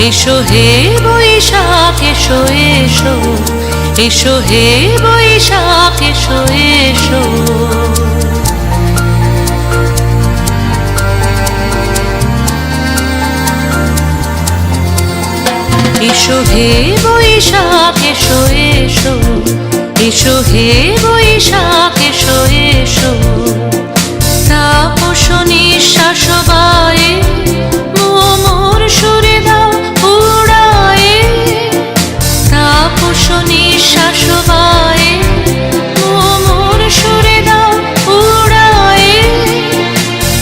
এসো হে বৈশাখ এসো এসো, এসো হে বৈশাখ এসো এসো। এসো হে বৈশাখ এসো এসো, এসো হে বৈশাখ এসো এসো। তাপস নিঃশ্বাস বায়ে মোর সুরে দাও উড়ায়ে, তাপস নিঃশ্বাস বায়ে মোর সুরে দাও উড়ায়ে।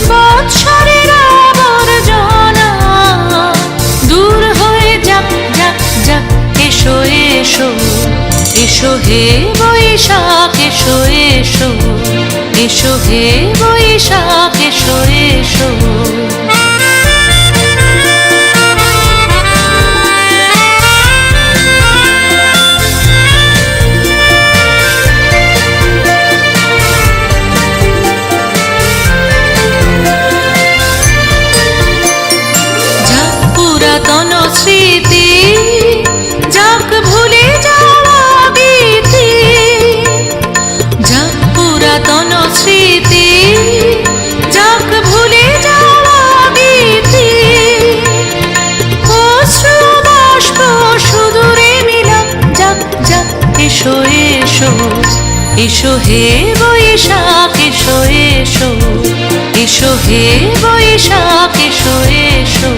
বৎসরের আবর্জনা দূর হয়ে যাক যাক যাক। এসো এসো, এসো হে বৈশাখ এসো এসো, এসো হে বৈশাখ এসো এসো। যাক পুরাতন স্মৃতি, যাক ভুলে যাওয়া গীতি, যাক পুরাতন স্মৃতি, যাক ভুলে যাওয়া গীতি। অশ্রু বাষ্প সুদূরে মিলাক যাক যাক। এসো এসো, এসো হে বৈশাখ এসো এসো, এসো হে বৈশাখ এসো এসো।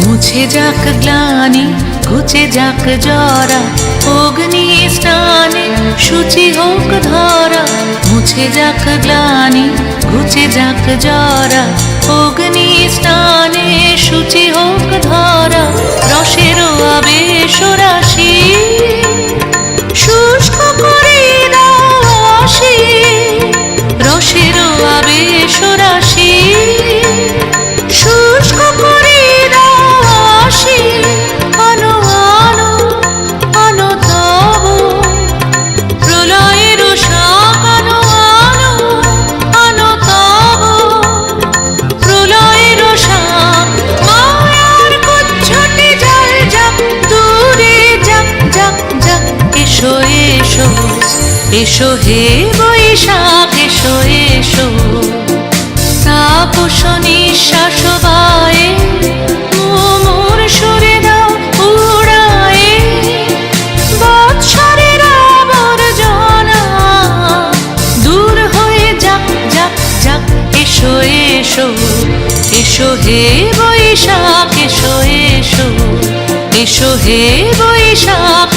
মুছে যাক গ্লানি, ঘুচে যাক জরা, অগ্নি স্নানে শুচি হোক ধরা। মুছে যাক গ্লানি, ঘুচে যাক জরা, অগ্নি স্নানে শুচি হোক ধরা। রসের আবেশ রাশি শুষ্ক করে দাও আসি, রসের আবেশ রাশি শুষ্ক করে দাও আসি। আনো আনো আনো তব প্রলয়ের শাক, আনো আনো আনো তব প্রলয়ের শাক। মায়ার কুচ্ছটে জল যাক দূরে যাক যাক যাক। এসো এসো, এসো হে বৈশাখ এসো এসো। তাপস নিঃশ্বাস বায়ে মোর সুরে দাও উড়ায়ে। বৎসরের আবর্জনা দূর হয়ে যাক যাক যাক। এসো এসো, এসো হে বৈশাখ এসো এসো, এসো হে বৈশাখ